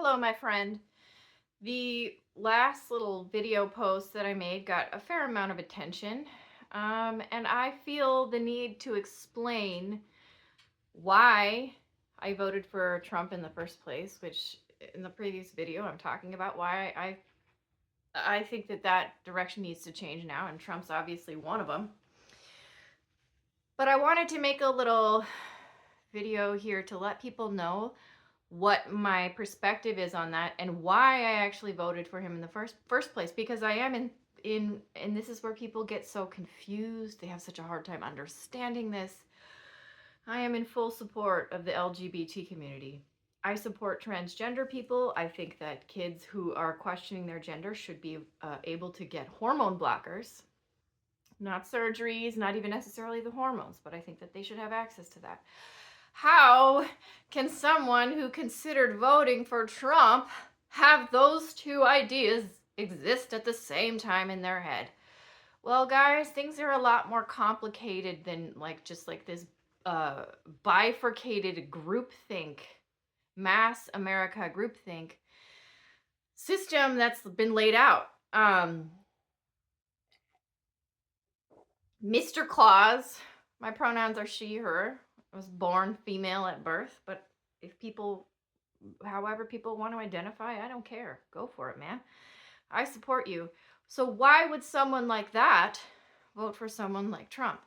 Hello, my friend. The last little video post that I made got a fair amount of attention, and I feel the need to explain why I voted for Trump in the first place, which in the previous video I'm talking about why I think that that direction needs to change now, and Trump's obviously one of them. But I wanted to make a little video here to let people know what my perspective is on that and why I actually voted for him in the first place, because I am in and this is where people get so confused. They have such a hard time understanding this. I am in full support of the LGBT community. I support transgender people. I think that kids who are questioning their gender should be able to get hormone blockers, not surgeries, not even necessarily the hormones, but I think that they should have access to that. How can someone who considered voting for Trump have those two ideas exist at the same time in their head? Well, guys, things are a lot more complicated than just like this bifurcated groupthink, mass America groupthink system that's been laid out. Mr. Claus, my pronouns are she, her. I was born female at birth, but if people, however people want to identify, I don't care. Go for it, man. I support you. So why would someone like that vote for someone like Trump?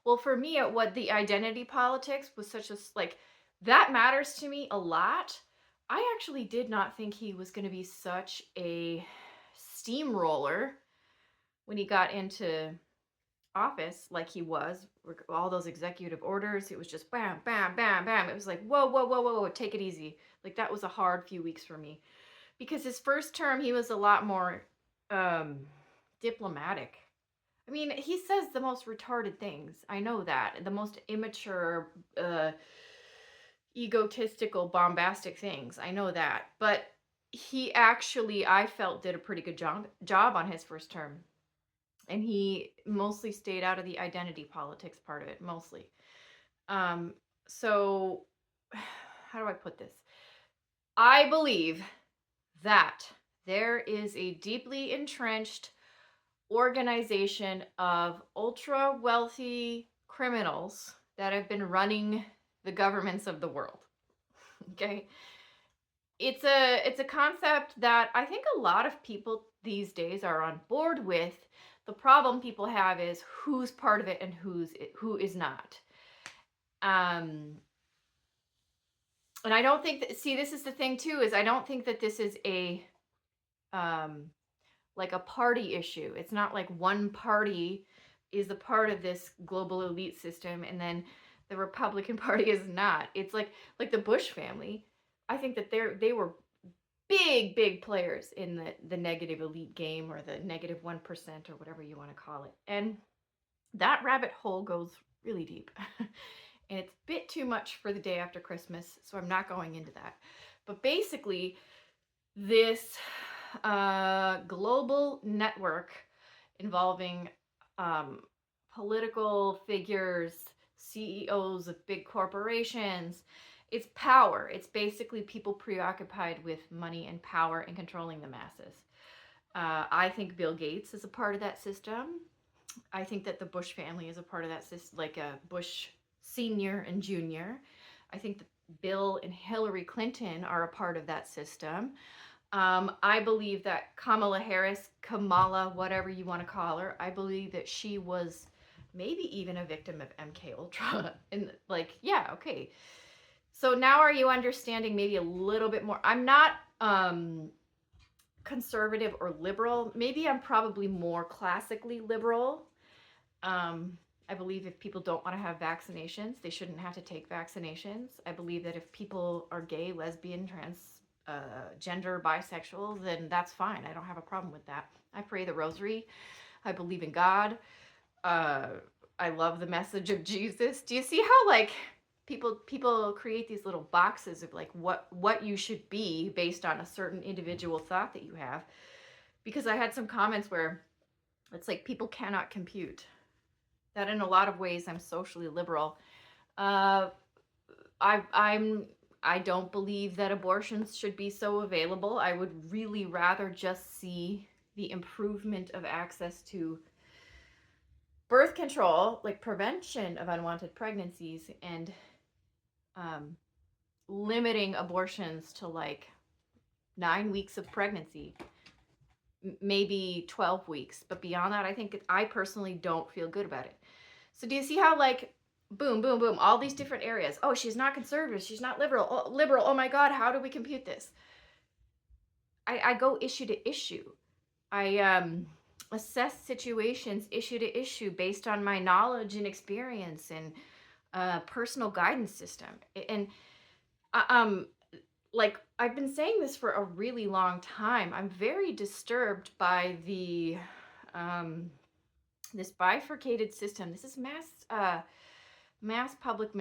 Well, for me, what the identity politics was such a that matters to me a lot. I actually did not think he was going to be such a steamroller when he got into office like he was, all those executive orders. It was just bam, bam, bam, bam. It was like, whoa, whoa, whoa, whoa, whoa, take it easy. Like, that was a hard few weeks for me because his first term, he was a lot more diplomatic. I mean, he says the most retarded things. I know that. The most immature, egotistical, bombastic things. I know that. But he actually, I felt, did a pretty good job on his first term. And he mostly stayed out of the identity politics part of it, mostly. So how do I put this? I believe that there is a deeply entrenched organization of ultra wealthy criminals that have been running the governments of the world. Okay? It's a concept that I think a lot of people these days are on board with. The problem people have is who's part of it and who is not. And I don't think that, see, this is the thing too, is I don't think that this is a like a party issue. It's not like one party is a part of this global elite system and then the Republican Party is not. It's like the Bush family. I think that they were big players in the negative elite game, or the negative 1%, or whatever you want to call it. And that rabbit hole goes really deep. And it's a bit too much for the day after Christmas, so I'm not going into that. But basically, this global network involving political figures, CEOs of big corporations, it's power. It's basically people preoccupied with money and power and controlling the masses. I think Bill Gates is a part of that system. I think that the Bush family is a part of that system, like a Bush senior and junior. I think that Bill and Hillary Clinton are a part of that system. I believe that Kamala Harris, Kamala, whatever you want to call her, I believe that she was maybe even a victim of MK Ultra. And yeah, okay. So now are you understanding maybe a little bit more? I'm not conservative or liberal. Maybe I'm probably more classically liberal. I believe if people don't want to have vaccinations, they shouldn't have to take vaccinations. I believe that if people are gay, lesbian, trans, gender, bisexual, then that's fine. I don't have a problem with that. I pray the rosary. I believe in God. I love the message of Jesus. Do you see how people create these little boxes of like what you should be based on a certain individual thought that you have? Because I had some comments where it's like people cannot compute that in a lot of ways I'm socially liberal. I'm I don't believe that abortions should be so available. I would really rather just see the improvement of access to birth control, like prevention of unwanted pregnancies, and um, limiting abortions to like 9 weeks of pregnancy, maybe 12 weeks. But beyond that, I personally don't feel good about it. So do you see how, like, boom, boom, boom, all these different areas? Oh, she's not conservative. She's not liberal. Oh, liberal. Oh my God, how do we compute this? I go issue to issue. I assess situations issue to issue based on my knowledge and experience and personal guidance system. And uh, um, like I've been saying this for a really long time. I'm very disturbed by the this bifurcated system. This is mass public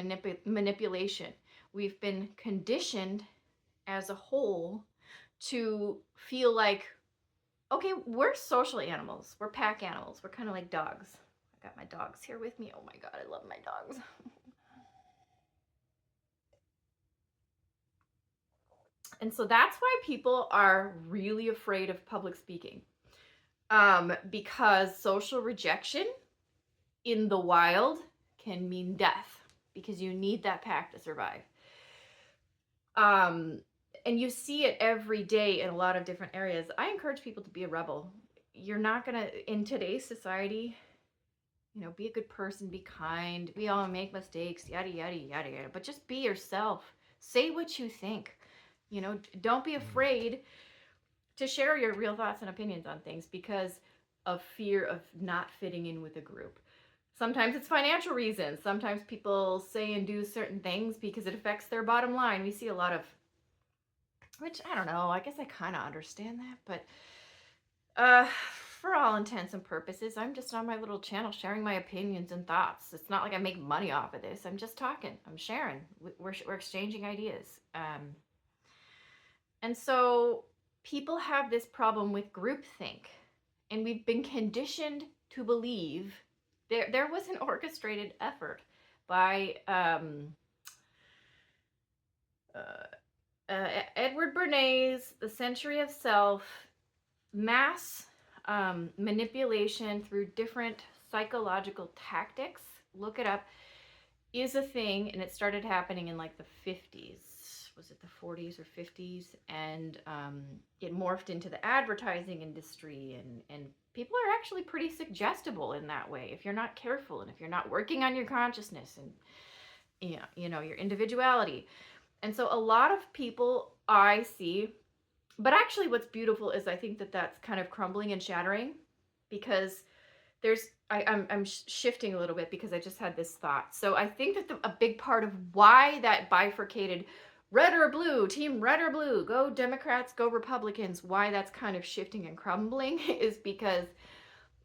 manipulation. We've been conditioned as a whole to feel like, okay, we're social animals. We're pack animals. We're kind of like dogs. I got my dogs here with me. Oh my God, I love my dogs. And so that's why people are really afraid of public speaking. Because social rejection in the wild can mean death, because you need that pack to survive. And you see it every day in a lot of different areas. I encourage people to be a rebel. You're not gonna, in today's society, be a good person, be kind. We all make mistakes, yada, yada, yada, yada. But just be yourself. Say what you think. Don't be afraid to share your real thoughts and opinions on things because of fear of not fitting in with a group. Sometimes it's financial reasons. Sometimes people say and do certain things because it affects their bottom line. We see a lot of, which I don't know, I guess I kind of understand that, but for all intents and purposes, I'm just on my little channel sharing my opinions and thoughts. It's not like I make money off of this. I'm just talking. I'm sharing. We're exchanging ideas. And so people have this problem with groupthink, and we've been conditioned to believe there was an orchestrated effort by Edward Bernays, The Century of Self, mass manipulation through different psychological tactics. Look it up. Is a thing, and it started happening in like the 50s. Was it the 40s or 50s? And it morphed into the advertising industry, and people are actually pretty suggestible in that way if you're not careful and if you're not working on your consciousness and your individuality. And so a lot of people I see, but actually what's beautiful is I think that that's kind of crumbling and shattering, because I'm shifting a little bit because I just had this thought. So I think that a big part of why that bifurcated red or blue, team red or blue, go Democrats, go Republicans, why that's kind of shifting and crumbling is because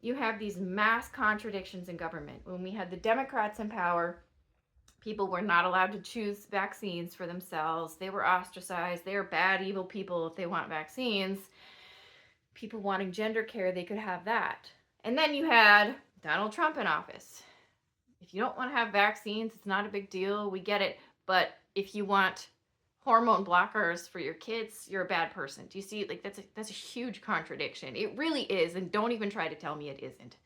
you have these mass contradictions in government. When we had the Democrats in power, people were not allowed to choose vaccines for themselves. They were ostracized. They are bad, evil people if they want vaccines. People wanting gender care, they could have that. And then you had Donald Trump in office. If you don't want to have vaccines, it's not a big deal. We get it. But if you want hormone blockers for your kids, you're a bad person. Do you see? Like that's a huge contradiction. It really is, and don't even try to tell me it isn't.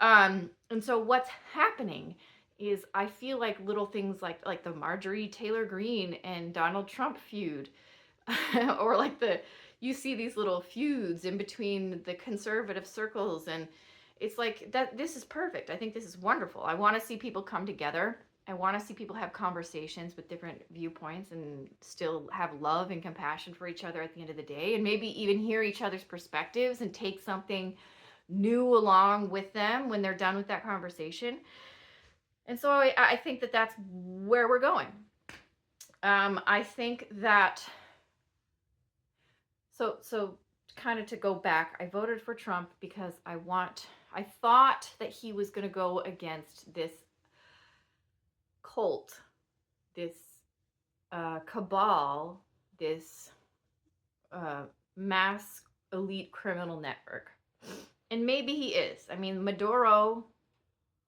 And so what's happening is I feel like little things like the Marjorie Taylor Greene and Donald Trump feud, or like you see these little feuds in between the conservative circles, and it's like that. This is perfect. I think this is wonderful. I want to see people come together. I want to see people have conversations with different viewpoints and still have love and compassion for each other at the end of the day, and maybe even hear each other's perspectives and take something new along with them when they're done with that conversation. And so I think that that's where we're going. I think that so kind of to go back, I voted for Trump because I thought that he was going to go against this cult, this cabal, this mass elite criminal network. And maybe he is. I mean, Maduro,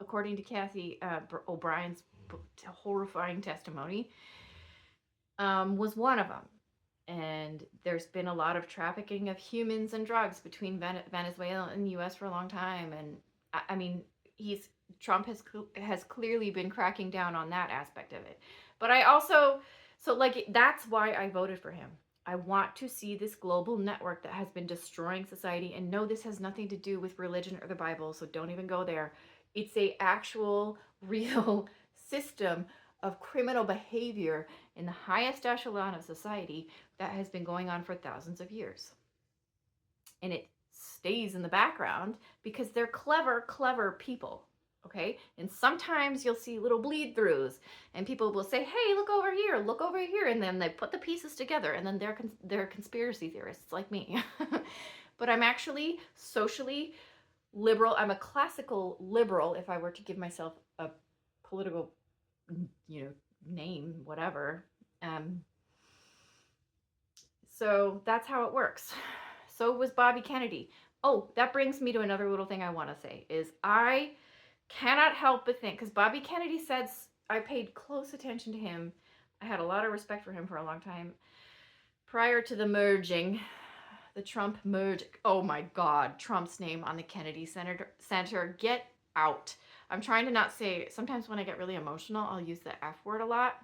according to Kathy O'Brien's horrifying testimony, was one of them. And there's been a lot of trafficking of humans and drugs between Venezuela and the U.S. for a long time. And I mean, he's Trump has clearly been cracking down on that aspect of it. But I also, so like that's why I voted for him. I want to see this global network that has been destroying society. And no, this has nothing to do with religion or the Bible, so don't even go there. It's a actual, real system of criminal behavior in the highest echelon of society that has been going on for thousands of years. And it stays in the background because they're clever people. Okay. And sometimes you'll see little bleed throughs and people will say, hey, look over here, look over here. And then they put the pieces together and then they're conspiracy theorists like me. But I'm actually socially liberal. I'm a classical liberal if I were to give myself a political, name, whatever. So that's how it works. So was Bobby Kennedy. Oh, that brings me to another little thing I want to say is I cannot help but think, because Bobby Kennedy said, I paid close attention to him. I had a lot of respect for him for a long time. Prior to the merging, the Trump merge. Oh my God, Trump's name on the Kennedy Center. Get out. I'm trying to not say, sometimes when I get really emotional, I'll use the F word a lot.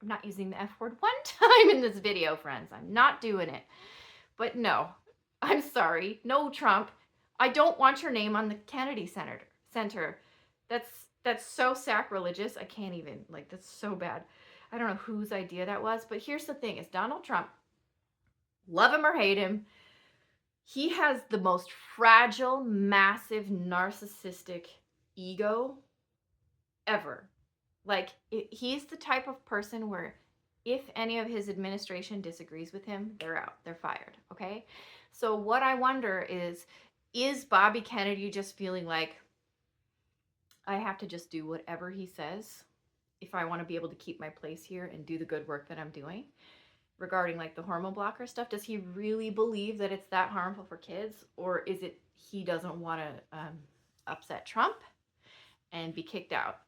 I'm not using the F word one time in this video, friends. I'm not doing it. But no, I'm sorry. No, Trump. I don't want your name on the Kennedy Center. That's so sacrilegious. I can't even, like, that's so bad. I don't know whose idea that was, but here's the thing is Donald Trump, love him or hate him, he has the most fragile, massive, narcissistic ego ever. Like, he's the type of person where if any of his administration disagrees with him, they're out. They're fired. Okay? So what I wonder is Bobby Kennedy just feeling like I have to just do whatever he says if I want to be able to keep my place here and do the good work that I'm doing regarding like the hormone blocker stuff? Does he really believe that it's that harmful for kids, or is it he doesn't want to upset Trump and be kicked out?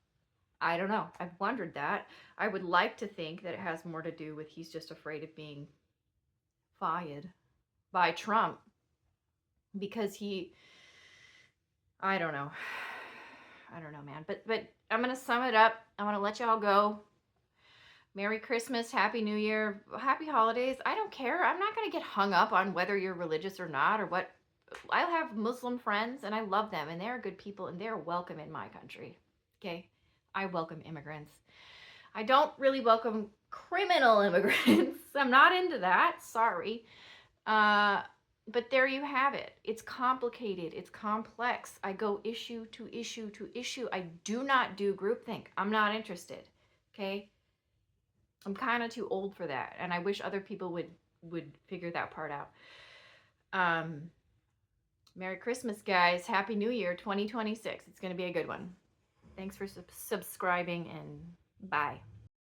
I don't know. I've wondered that. I would like to think that it has more to do with he's just afraid of being fired by Trump because I don't know. I don't know, man. But I'm going to sum it up. I'm going to let y'all go. Merry Christmas, Happy New Year, Happy Holidays. I don't care. I'm not going to get hung up on whether you're religious or not or what. I have Muslim friends and I love them and they're good people and they're welcome in my country. Okay? I welcome immigrants. I don't really welcome criminal immigrants. I'm not into that. Sorry. But there you have it. It's complicated. It's complex. I go issue to issue to issue. I do not do groupthink. I'm not interested. Okay? I'm kind of too old for that, and I wish other people would figure that part out. Merry Christmas, guys. Happy New Year 2026. It's going to be a good one. Thanks for subscribing, and bye.